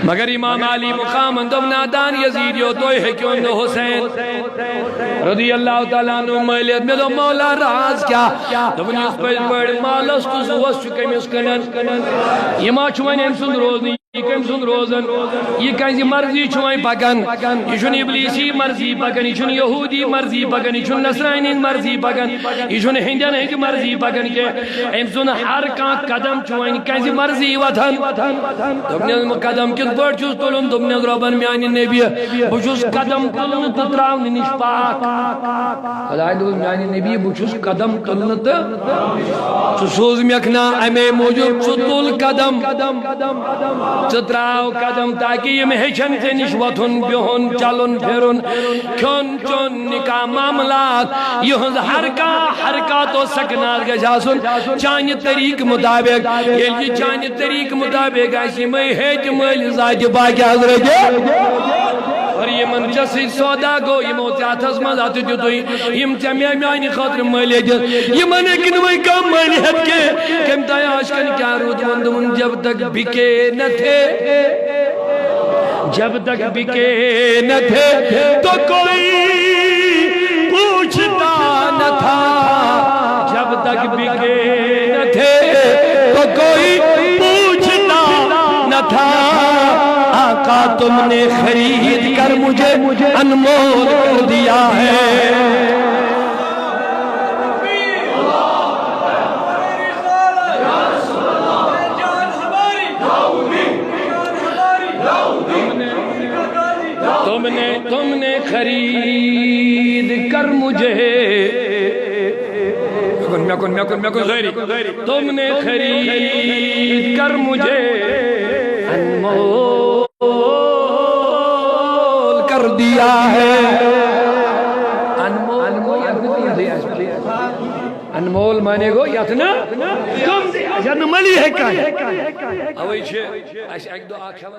مگر امام علی مقام دم نادان یزیدیو تو ہکیون حسین رضی اللہ تعالیٰ عنہ مالیت میں دو مولا راز کیا دبنی اس پر بڑ مالس تو زوست چکم اس کنن یہ ما چوائن انسان روزنی یہ کم سن روزن یہ کسی مرضی چھوائیں پکن یہ چھن ابلیسی مرضی پکن یہ چھن یہودی مرضی پکن یہ چھن نصرانی مرضی پکن یہ چھن ہندین ہنگ مرضی پکن کہ ام سن ہر کان قدم چھوائیں کسی مرضی وطن دبنی قدم کس بڑ چوز تولن دبنی ربن میانی نبی بچوز قدم تولن تتراؤن نش پاک خدای دو میانی نبی بچوز قدم تولن تو سوز میکنا امی موجود ستول قدم ستراو قدم تاکہ یہ محشن سے نشوتن بیہن چلن پھرن کھن چون نکاح معاملات یہ حرکات و سکنات کے جاسن چانی طریق مطابق یہ چانی طریق مطابق ایسی میں ہیچ مل ذات باقی حضرت اور یہ من جسی سودا گو یہ موتیات ازمد آتی دیتوئی یہ متیمی میانی خاطر مالی جس یہ من ایک نوائی کام مالی حد کے کم تائی آشکن کیا رود مندمون جب تک بکے نہ تھے جب تک بکے نہ تھے تو کوئی پوچھتا نہ تھا جب تک بکے نہ تھے تو کوئی پوچھتا نہ تھا آقا تم نے خرید کر مجھے انمول کر دیا ہے تم نے خرید کر مجھے تم نے خرید کر مجھے انمول کر دیا ہے انمول مانے گو یاتنا کم دیا جن ملی ہے کائیں اوئی چھے ایک دو آکھا